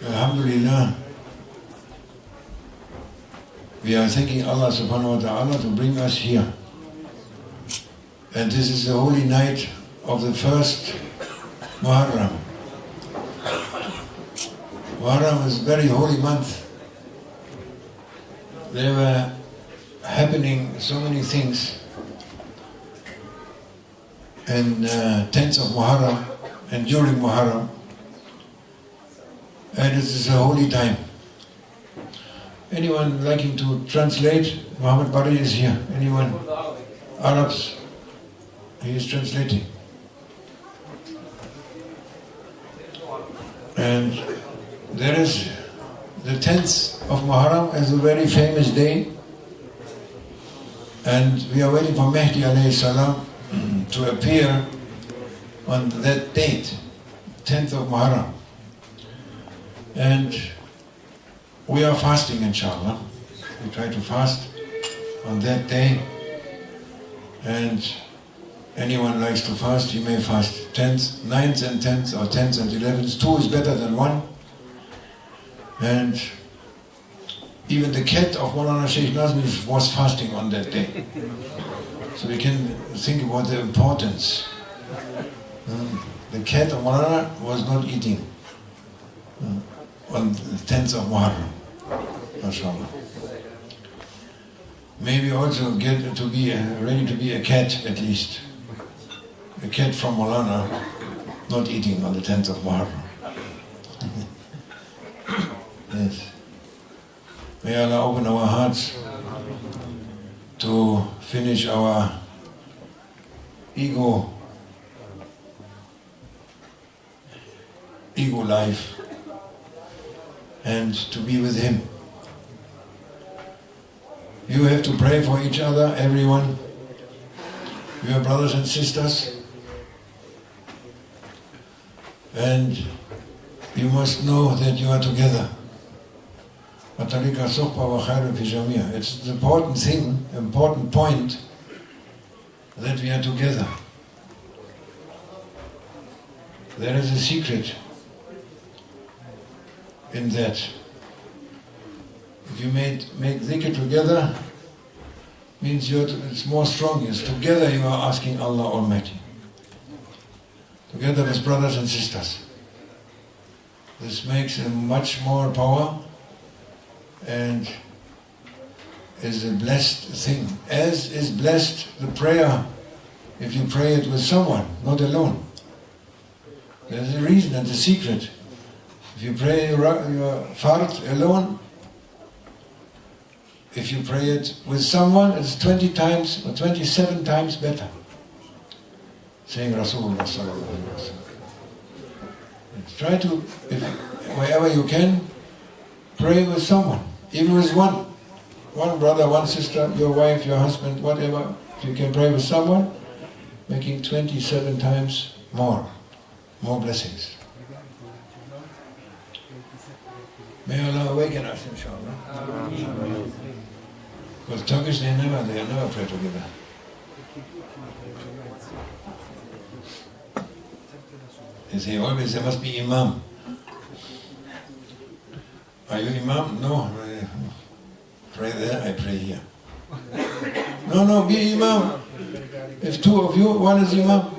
Alhamdulillah, we are thanking Allah subhanahu wa ta'ala to bring us here. And this is the holy night of the first Muharram. Muharram is a very holy month. There were happening so many things in 10th of Muharram and during Muharram. And it is a holy time. Anyone liking to translate? Muhammad Bari is here. Anyone? Arabs? He is translating. And there is the 10th of Muharram is a very famous day. And we are waiting for Mahdi alayhi salam to appear on that date, 10th of Muharram. And we are fasting, inshallah. We try to fast on that day. And anyone likes to fast, he may fast 10th, 9th and 10th, or 10th and 11th. 2 is better than 1. And even the cat of Maulana Sheikh Nazmi was fasting on that day. So we can think about the importance. The cat of Maulana was not eating on the 10th of Muharram. MashaAllah. Maybe also get to be ready to be a cat at least. A cat from Maulana not eating on the 10th of Muharram. Yes. May Allah open our hearts to finish our ego life and to be with Him. You have to pray for each other, everyone. You are brothers and sisters. And you must know that you are together. It's the important thing, important point, that we are together. There is a secret in that. If you make dhikr together, means it's more strong. It's together you are asking Allah Almighty. Together as brothers and sisters. This makes a much more power and is a blessed thing. As is blessed the prayer if you pray it with someone, not alone. There's a reason and a secret. If you pray your fard alone, if you pray it with someone, it's 20 times or 27 times better. Saying Rasulullah sallallahu alaihi wasallam. Try to, wherever you can, pray with someone, even with one brother, one sister, your wife, your husband, whatever. If you can pray with someone, making 27 times more blessings. May Allah awaken us, inshallah. Because Turkish, they never pray together. They say always there must be Imam. Are you Imam? No. Pray there, I pray here. No, be Imam. If 2 of you, one is Imam.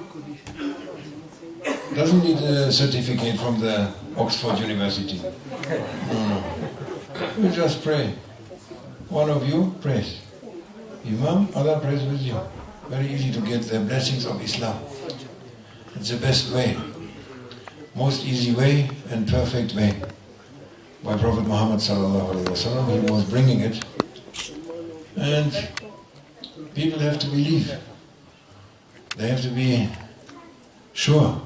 Doesn't need a certificate from the Oxford University. No. You just pray. One of you prays. Imam, other prays with you. Very easy to get the blessings of Islam. It's the best way. Most easy way and perfect way. By Prophet Muhammad sallallahu alaihi wasallam, he was bringing it. And people have to believe. They have to be sure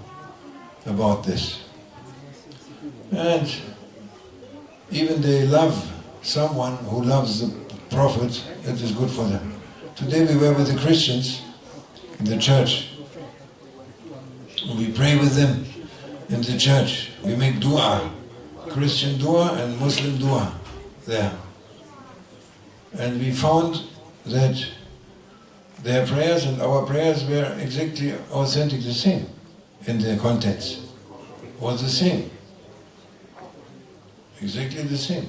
about this. And even they love someone who loves the Prophet, it is good for them. Today we were with the Christians in the church. We pray with them in the church. We make dua, Christian dua and Muslim dua there. And we found that their prayers and our prayers were exactly authentic, the same in their contents. Was the same. Exactly the same.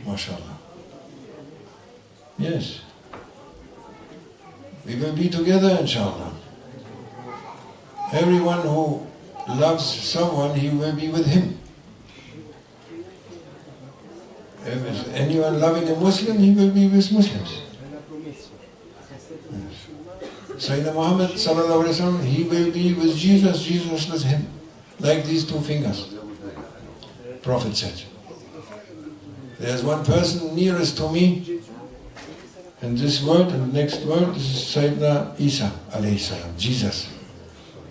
MashaAllah. Yes. We will be together, inshallah. Everyone who loves someone, he will be with him. If anyone loving a Muslim, he will be with Muslims. Sayyidina Muhammad sallallahu alaihi wasallam, he will be with Jesus, Jesus with him. Like these two fingers. Prophet said. There's one person nearest to me in this world and the next world. This is Sayyidina Isa alayhi salam, Jesus.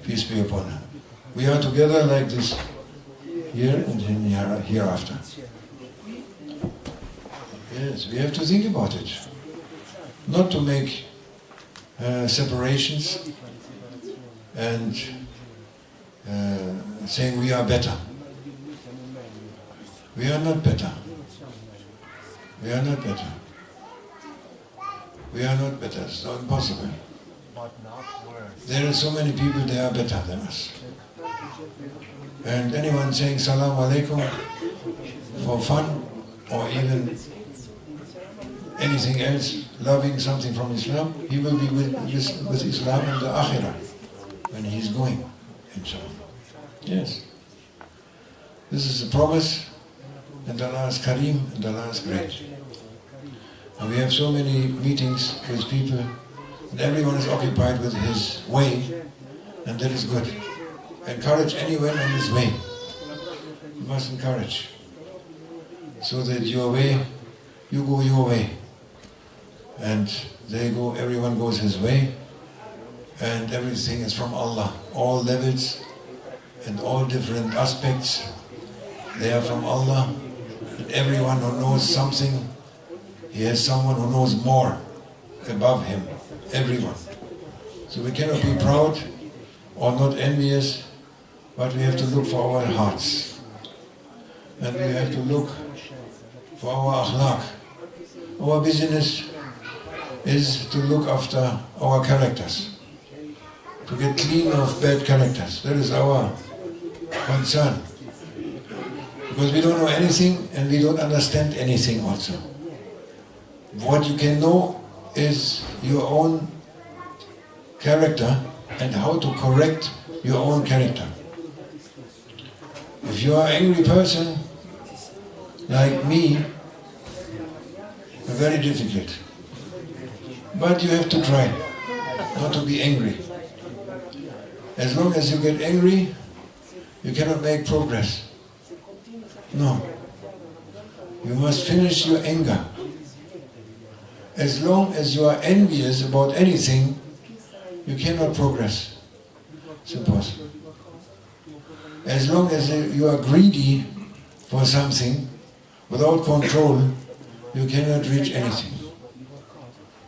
Peace be upon him. We are together like this here and hereafter. Yes, we have to think about it. Not to make separations and saying we are better. We are not better. We are not better. We are not better. It's not impossible. There are so many people, they are better than us. And anyone saying Salam Alaikum for fun or even anything else, loving something from Islam, he will be with Islam in the Akhirah when he is going, inshallah. Yes. This is a promise, and Allah is Kareem, and Allah is great. And we have so many meetings with people, and everyone is occupied with his way, and that is good. Encourage anyone on his way. You must encourage. So that your way, you go your way. And they go, everyone goes his way, and everything is from Allah. All levels and all different aspects, they are from Allah. And everyone who knows something, he has someone who knows more above him. Everyone. So we cannot be proud or not envious, but we have to look for our hearts. And we have to look for our akhlaq. Our business is to look after our characters, to get clean of bad characters. That is our concern. Because we don't know anything and we don't understand anything also. What you can know is your own character and how to correct your own character. If you are an angry person, like me, very difficult. But you have to try not to be angry. As long as you get angry, you cannot make progress. No. You must finish your anger. As long as you are envious about anything, you cannot progress. It's impossible. As long as you are greedy for something, without control, you cannot reach anything.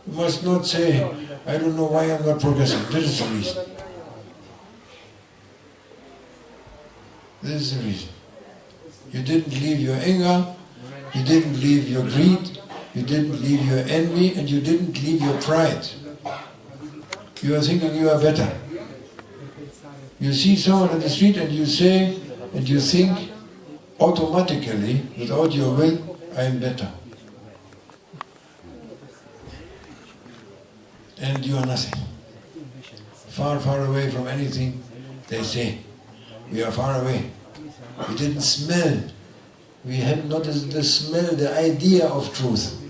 You must not say, I don't know why I'm not progressing. This is the reason. This is the reason. You didn't leave your anger, you didn't leave your greed, you didn't leave your envy, and you didn't leave your pride. You are thinking you are better. You see someone on the street and you say, and you think automatically, without your will, I am better. And you are nothing. Far, far away from anything, they say. We are far away. We didn't smell. We had not the smell, the idea of truth.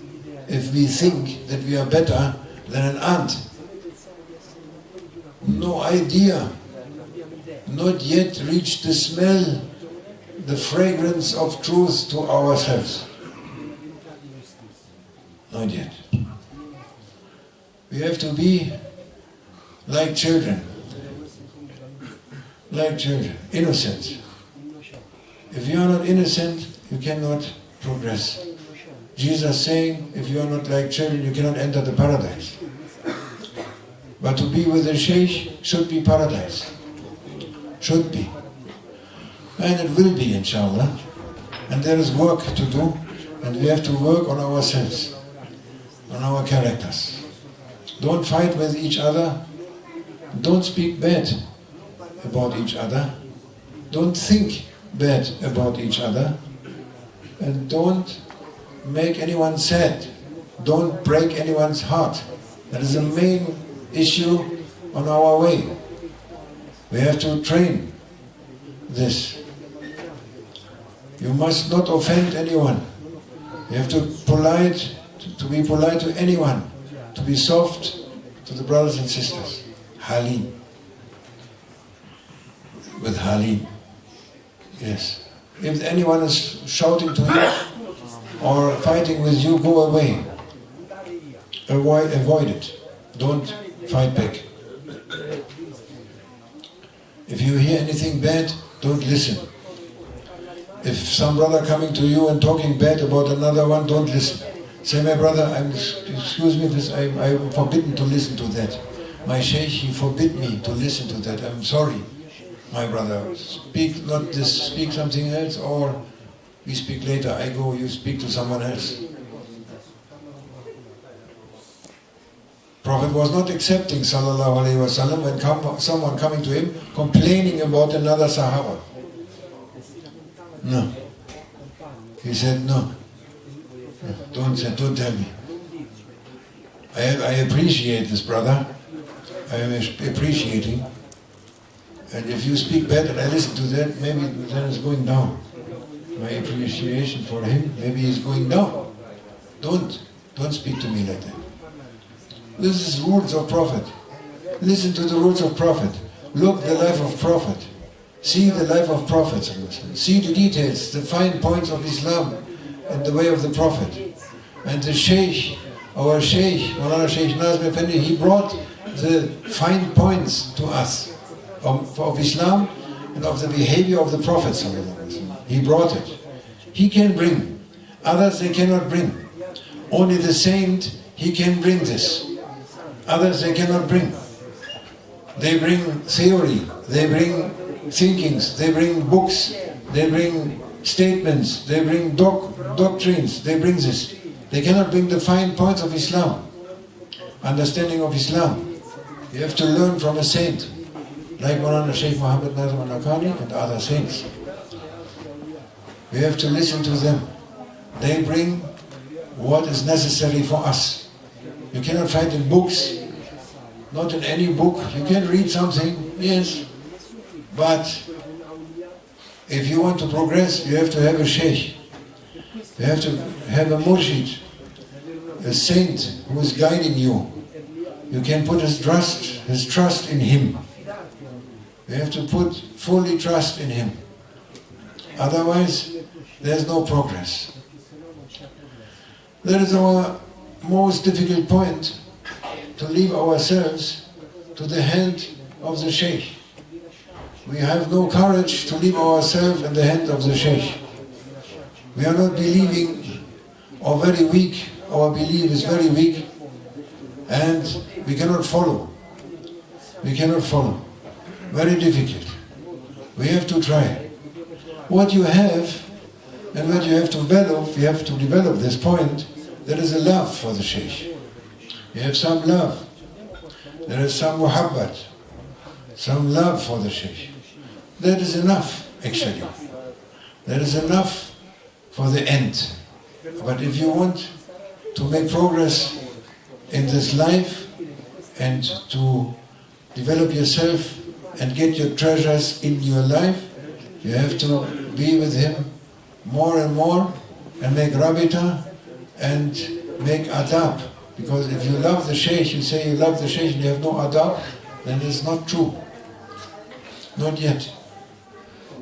If we think that we are better than an ant. No idea. Not yet reached the smell, the fragrance of truth to ourselves. Not yet. We have to be like children. Like children, innocent. If you are not innocent, you cannot progress. Jesus saying, if you are not like children, you cannot enter the paradise. But to be with a sheikh should be paradise. Should be. And it will be, inshallah. And there is work to do, and we have to work on ourselves, on our characters. Don't fight with each other. Don't speak bad about each other. Don't think bad about each other. and don't make anyone sad. Don't break anyone's heart. That is the main issue on our way. We have to train this. You must not offend anyone. You have to be polite to anyone, to be soft to the brothers and sisters. Halim. With Halim. Yes. If anyone is shouting to you or fighting with you, go away. Avoid it. Don't fight back. If you hear anything bad, don't listen. If some brother coming to you and talking bad about another one, don't listen. Say, my brother, excuse me, I'm forbidden to listen to that. My sheikh, he forbid me to listen to that. I'm sorry, my brother. Speak not this, speak something else, or we speak later. I go, you speak to someone else. Prophet was not accepting, sallallahu alaihi wasallam, when someone coming to him complaining about another Sahaba. No. He said, no. Don't tell me. I appreciate this brother. I am appreciating. And if you speak bad and I listen to that, maybe then it's going down. My appreciation for him, maybe is going down. Don't speak to me like that. This is rules of Prophet. Listen to the rules of Prophet. Look the life of Prophet. See the life of Prophet. See the details, the fine points of Islam and the way of the Prophet. And the Sheikh, our Sheikh, Maulana Sheikh Nazmi Effendi, he brought the fine points to us of Islam and of the behavior of the Prophet. He brought it. He can bring. Others they cannot bring. Only the saint, he can bring this. Others they cannot bring. They bring theory, they bring thinkings, they bring books, they bring statements, they bring doctrines, they bring this. They cannot bring the fine points of Islam, understanding of Islam. You have to learn from a saint, like Maulana Sheikh Muhammad Nazim al-Akani and other saints. We have to listen to them. They bring what is necessary for us. You cannot find in books, not in any book. You can read something, yes, but if you want to progress, you have to have a sheikh. You have to have a murshid, a saint who is guiding you. You can put his trust in him. You have to put fully trust in him. Otherwise, there's no progress. That is our most difficult point, to leave ourselves to the hand of the sheikh. We have no courage to leave ourselves in the hand of the sheikh. We are not believing, or very weak. Our belief is very weak, and we cannot follow. We cannot follow. Very difficult. We have to try. What you have, and what you have to develop this point, there is a love for the sheikh. You have some love. There is some muhabbat, some love for the sheikh. That is enough, actually. That is enough for the end. But if you want to make progress in this life and to develop yourself and get your treasures in your life, you have to be with him more and more and make rabita and make adab. Because if you love the sheikh, you say you love the sheikh and you have no adab, then it's not true. Not yet.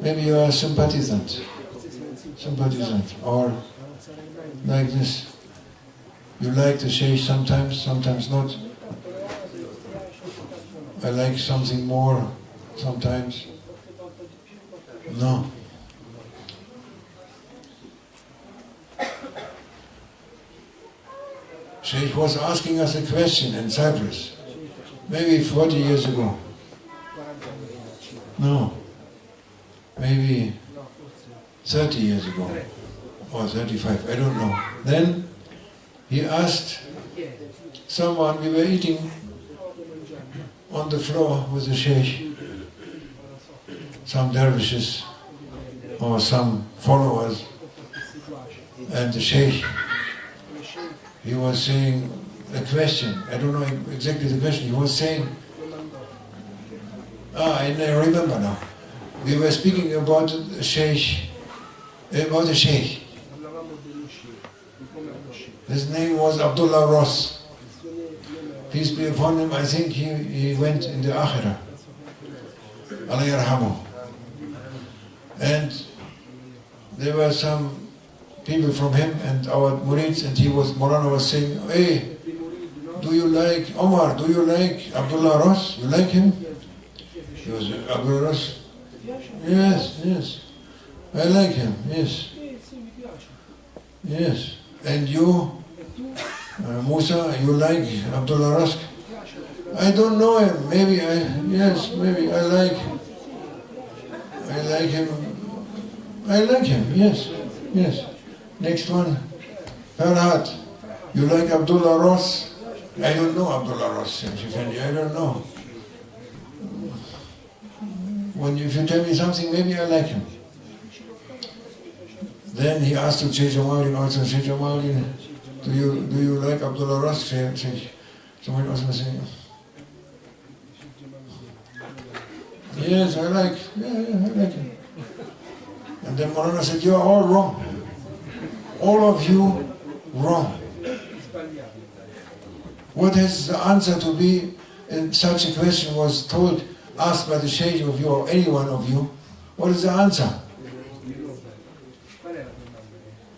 Maybe you are a sympathizant, or like this. You like the sheikh sometimes, sometimes not. I like something more, sometimes. No. Sheikh was asking us a question in Cyprus, maybe 40 years ago. No, maybe 30 years ago, or 35, I don't know. Then he asked someone, we were eating on the floor with the sheikh, some dervishes or some followers. And the Sheikh, he was saying a question, I don't know exactly the question, he was saying, and I remember now. We were speaking about the Sheikh, His name was Abdullah Ross. Peace be upon him. I think he went in the Akhirah. Allah yarhamu. And there were some people from him and our murids, and Maulana was saying, hey, do you like Omar? Do you like Abdullah Ross? You like him? He was Abdullah Ross. Yes, yes. I like him, yes. Yes. And you, Musa, you like Abdullah Rask? I don't know him. Maybe I like him. I like him, yes, yes. Next one, Farhat. You like Abdullah Ross? I don't know Abdullah Ross, I don't know. If you tell me something, maybe I like him. Then he asked to Sheikh Jamaluddin also, Sheikh Jamaluddin, do you like Abdullah Ross? Sheikh Jamaluddin also was saying, yes, I like him. And then Maulana said, you are all wrong. All of you wrong. What is the answer to be in such a question was asked by the Sheikh of you or any one of you? What is the answer?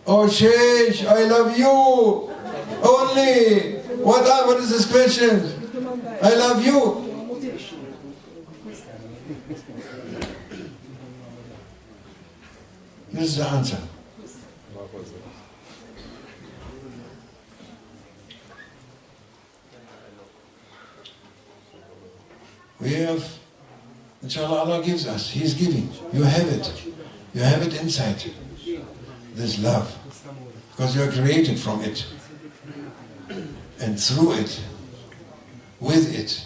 Oh Sheikh, I love you only. What is this question? I love you. This is the answer. We have, inshallah, Allah gives us. He's giving. You have it. You have it inside. This love. Because you are created from it. And through it. With it.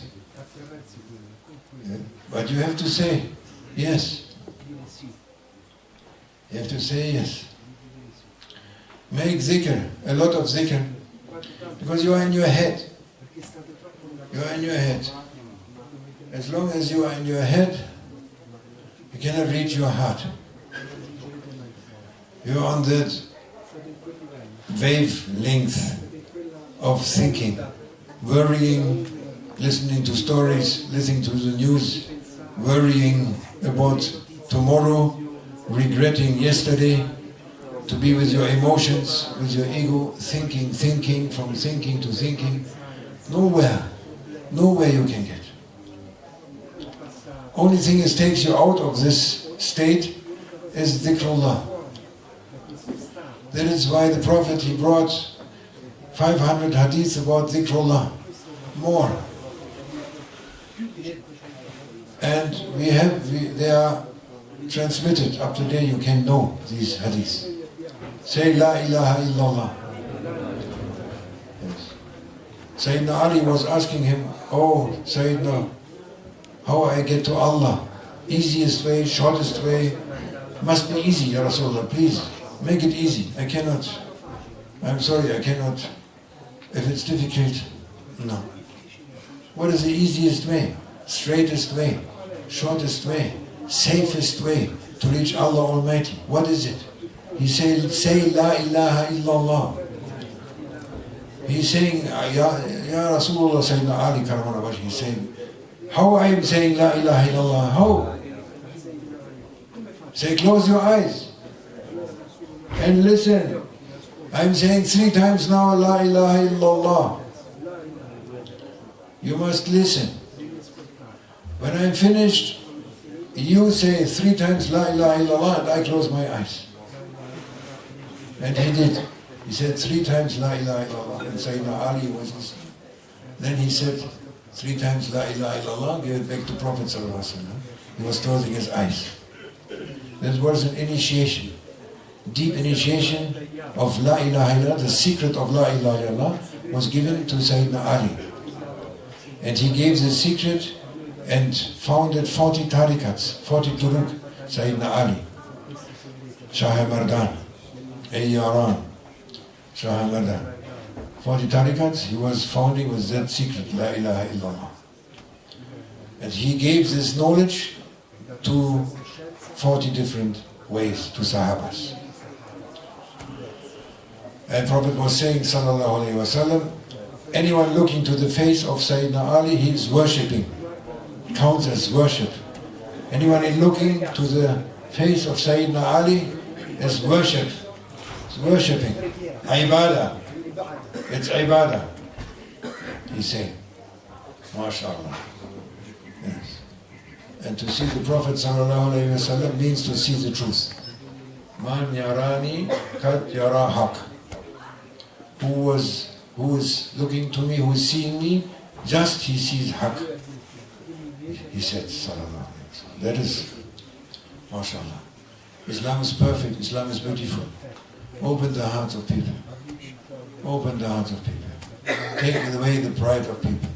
Yeah. But you have to say, yes. You have to say yes. Make zikr, a lot of zikr. Because you are in your head. You are in your head. As long as you are in your head, you cannot reach your heart. You are on that wavelength of thinking, worrying, listening to stories, listening to the news, worrying about tomorrow, regretting yesterday, to be with your emotions, with your ego, thinking, from thinking to thinking. Nowhere you can get. Only thing that takes you out of this state is dhikrullah. That is why the Prophet, he brought 500 hadiths about dhikrullah, more. And they are transmitted up to date. You can know these hadiths. Say La ilaha illallah. Yes. Sayyidina Ali was asking him, oh Sayyidina, how I get to Allah? Easiest way, shortest way? Must be easy, Ya Rasulullah, please. Make it easy. I cannot. I'm sorry, I cannot. If it's difficult, no. What is the easiest way? Straightest way? Shortest way? Safest way to reach Allah Almighty? What is it? He said, say La ilaha illallah. He's saying, Ya Rasulullah, Sayyidina Ali Karamana Wajhi, he's saying, how I am saying La ilaha illallah? How? Say, close your eyes and listen. I'm saying 3 times now La ilaha illallah. You must listen. When I'm finished, you say 3 times La ilaha illallah and I close my eyes. And he did. He said 3 times La ilaha illallah and Sayyidina Ali was listening. Then he said 3 times La ilaha illallah, gave it back to Prophet sallallahu alaihi wasallam. He was closing his eyes. This was an initiation, deep initiation of La ilaha illallah. The secret of La ilaha illallah was given to Sayyidina Ali. And he gave the secret and founded 40 tarikats, 40 turuq, Sayyidina Ali, Shah Mardan, Ayyaran, Shahada. For the tarikats, he was founding with that secret, La ilaha illallah. And he gave this knowledge to 40 different ways to Sahabas. And Prophet was saying, sallallahu alayhi wasallam, anyone looking to the face of Sayyidina Ali, he is worshipping. Counts as worship. Anyone looking to the face of Sayyidina Ali is worship. It's worshipping. Ibadah. It's ibadah. He said, MashaAllah. Yes. And to see the Prophet sallallahu alayhi wasallam means to see the truth. Man yarani kat yara haq. Who is looking to me, who is seeing me, just he sees haq. He said, sallallahu alayhi wasallam. That is, MashaAllah. Islam is perfect, Islam is beautiful. Open the hearts of people. Open the hearts of people. Take away the pride of people.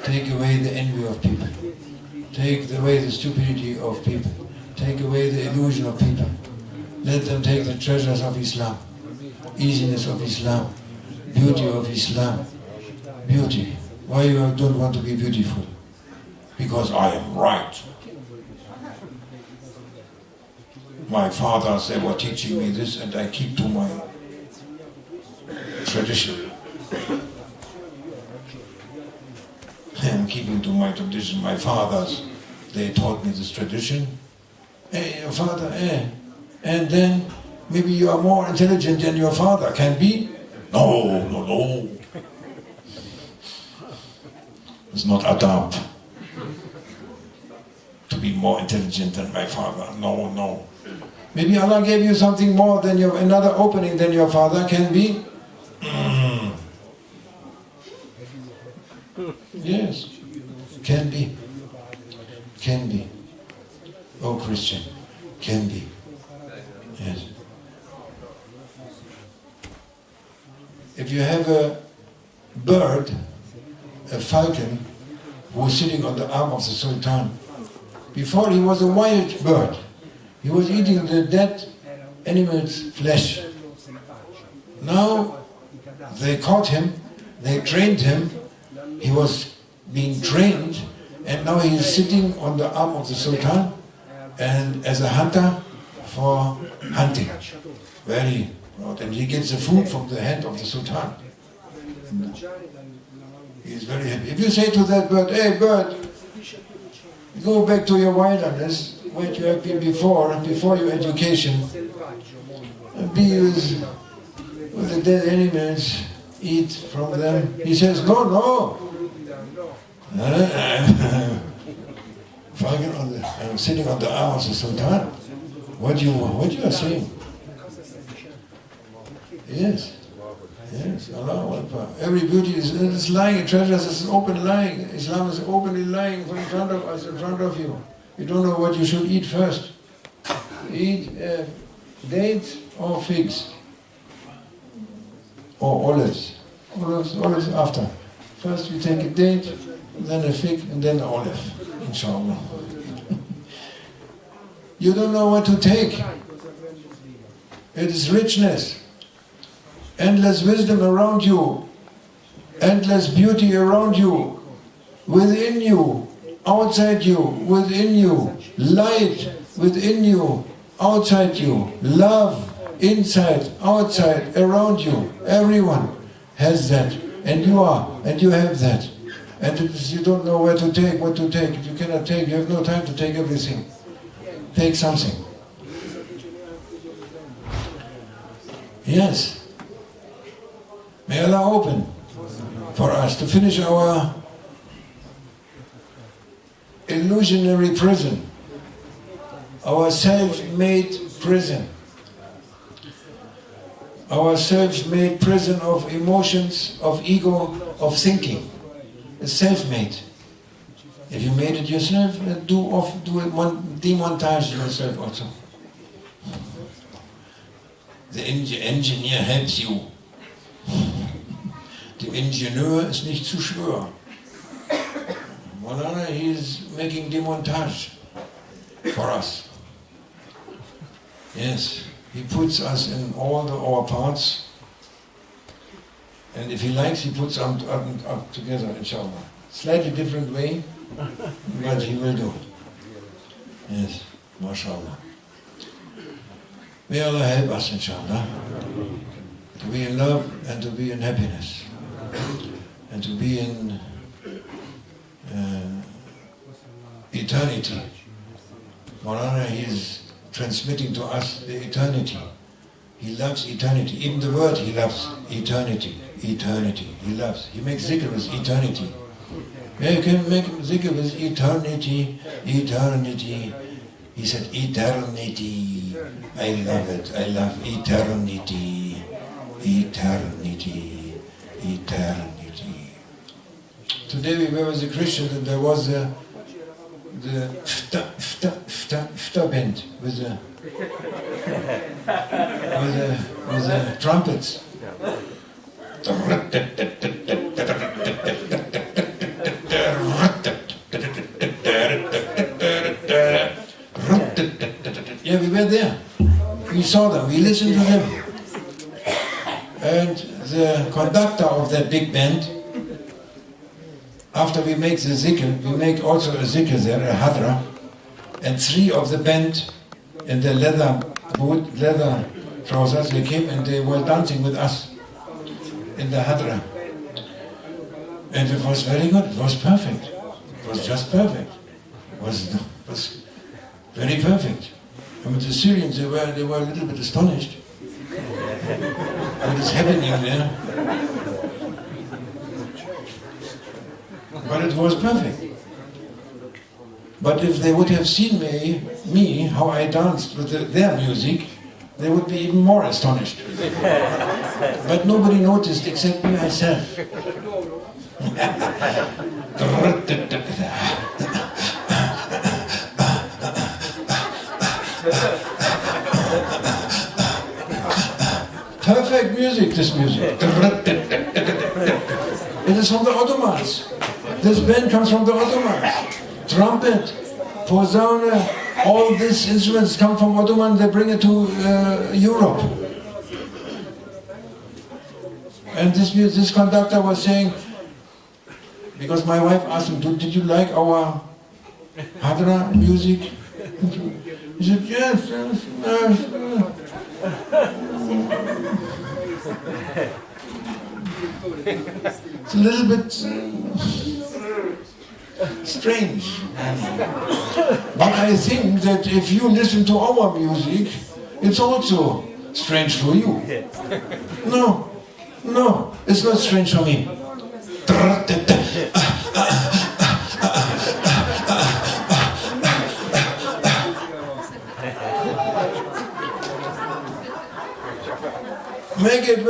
Take away the envy of people. Take away the stupidity of people. Take away the illusion of people. Let them take the treasures of Islam. Easiness of Islam. Beauty of Islam. Beauty. Why you don't want to be beautiful? Because I am right. My fathers, they were teaching me this and I keep to my tradition. I'm keeping to my tradition. My fathers, they taught me this tradition. Hey, your father, and then maybe you are more intelligent than your father. Can be? No. It's not adab to be more intelligent than my father. No. Maybe Allah gave you something more than another opening than your father. Can be? Yes, can be. Oh Christian, can be. Yes. If you have a bird, a falcon, who was sitting on the arm of the Sultan, before he was a wild bird, he was eating the dead animal's flesh. Now they caught him, they trained him, he was being trained, and now he is sitting on the arm of the Sultan and as a hunter for hunting. Very proud. And he gets the food from the hand of the Sultan. And he is very happy. If you say to that bird, hey bird, go back to your wilderness, where you have been before your education, and be with the dead animals, eat from them. He says, no. I'm sitting on the arm of the Sultan. What you are saying? Yes, Allah Akbar. Every beauty is lying, treasures is open lying. Islam is openly lying in front of us, in front of you. You don't know what you should eat first. Eat dates or figs or olives. Olives after. First you take a date, then a fig, and then an olive, inshallah. You don't know what to take. It is richness, endless wisdom around you, endless beauty around you, within you, outside you, within you, light within you, outside you, love inside, outside, around you. Everyone has that, and you have that. And you don't know where to take, what to take. You cannot take, you have no time to take everything. Take something. Yes. May Allah open for us to finish our illusionary prison, our self-made prison, our self-made prison of emotions, of ego, of thinking. It's self-made. If you made it yourself, demontage yourself also. The engineer helps you. Dem Ingenieur ist nicht zu schwör. Malala, he is making demontage for us. Yes, he puts us in all our parts And if he likes, he puts up together, inshallah. Slightly different way, but he will do it. Yes, mashallah. May Allah help us, inshallah, to be in love and to be in happiness, and to be in eternity. Maulana, he is transmitting to us the eternity. He loves eternity. Even the word he loves, eternity, eternity. He loves. He makes zikr with eternity. Yeah, you can make zikr with eternity, eternity. He said eternity. I love it. I love eternity, eternity, eternity. Today we were with the Christians and there was the band with the trumpets. Yeah, we were there. We saw them, we listened to them. And the conductor of that big band, after we make the zikr, we make also a zikr there, a hadra, and 3 of the band in the leather trousers, they came and they were dancing with us in the hadra. And it was very good, it was perfect. It was just perfect. It was very perfect. I mean, the Syrians, they were a little bit astonished. What is happening there? But it was perfect. But if they would have seen me how I danced with their music, they would be even more astonished. But nobody noticed except me myself. Perfect music, this music. It is from the Ottomans. This band comes from the Ottomans. Trumpet, posaune, all these instruments come from Ottoman, they bring it to Europe. And this conductor was saying, because my wife asked him, did you like our hadra music? He said, yes, yes, yes. It's a little bit strange. But I think that if you listen to our music, it's also strange for you. No, it's not strange for me. Make it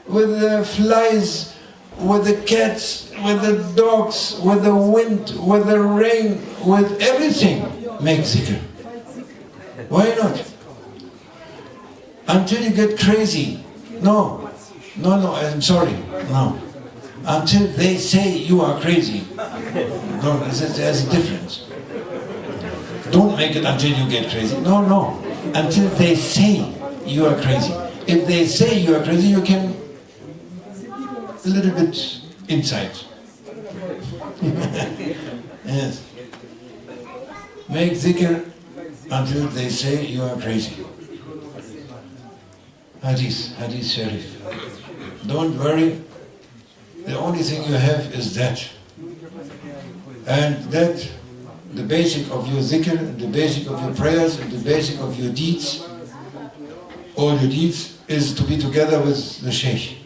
with the flies, with the cats, with the dogs, with the wind, with the rain, with everything. Make zikr. Why not? Until you get crazy. No, I'm sorry. No. Until they say you are crazy. No, there's a difference. Don't make it until you get crazy. No. Until they say you are crazy. If they say you are crazy, you can a little bit inside. Yes. Make zikr until they say you are crazy. Hadith Sharif. Don't worry, the only thing you have is that. And that, the basic of your zikr, the basic of your prayers, and the basic of your deeds, all your deeds, is to be together with the Shaykh.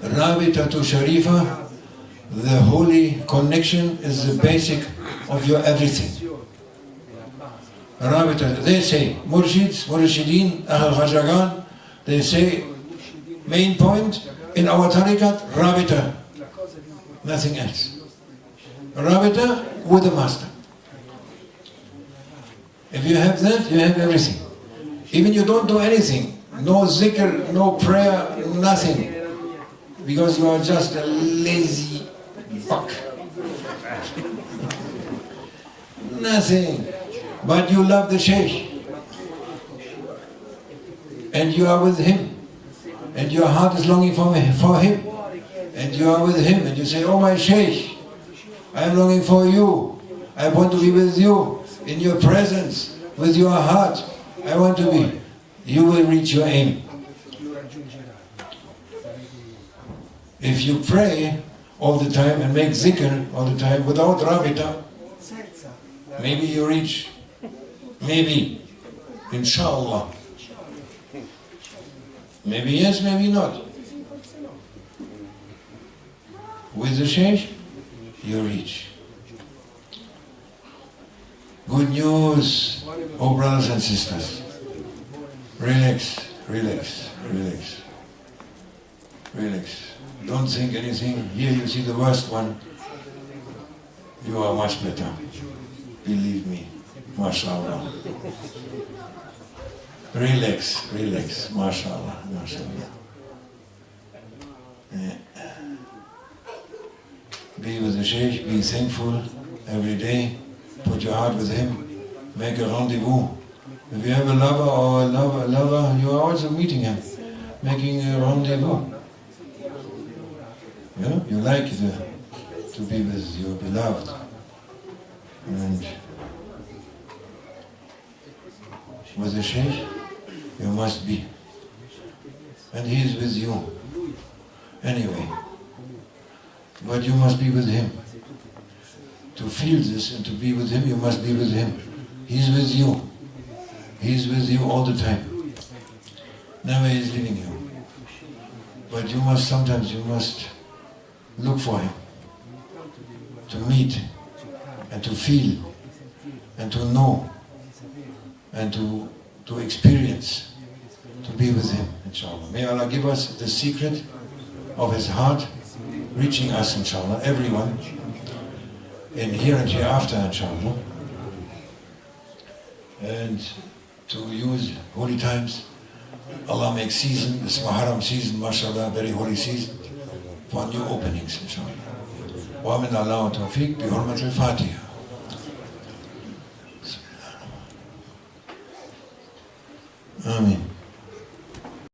Rabitatu Sharifa, the holy connection, is the basic of your everything. Rabita, they say, Murshids, Murshideen, Ahl Khajagan, they say, main point in our tariqat, Rabita, nothing else. Rabita with the master. If you have that, you have everything. Even you don't do anything, no zikr, no prayer, nothing, because you are just a lazy fuck. Nothing. But you love the Shaykh. And you are with him. and your heart is longing for him, and you are with him, and you say, oh my Sheikh, I am longing for you, I want to be with you, in your presence, with your heart, I want to be, you will reach your aim. If you pray all the time and make zikr all the time without rabita, maybe you reach, maybe, inshallah. Maybe yes, maybe not. With the Sheikh, you reach. Good news, oh brothers and sisters. Relax, relax, relax. Relax. Don't think anything. Here you see the worst one. You are much better. Believe me. MashaAllah. Relax, relax. MashaAllah, MashaAllah. Be with the Sheikh, be thankful every day. Put your heart with him. Make a rendezvous. If you have a lover or a lover, you are also meeting him. Making a rendezvous. Yeah? You like to be with your beloved. And with the Sheikh, you must be. And he is with you. Anyway. But you must be with him. To feel this and to be with him, you must be with him. He's with you. He's with you all the time. Never is leaving you. But you must, sometimes you must look for him. To meet and to feel and to know and to experience, to be with him, inshallah. May Allah give us the secret of his heart, reaching us, inshallah, everyone, in here and hereafter, inshallah. And to use holy times. Allah makes season, this Muharram season, mashallah, very holy season, for new openings, inshallah. Wa min Allah wa tawfiq bi hurmat al-Fatiha.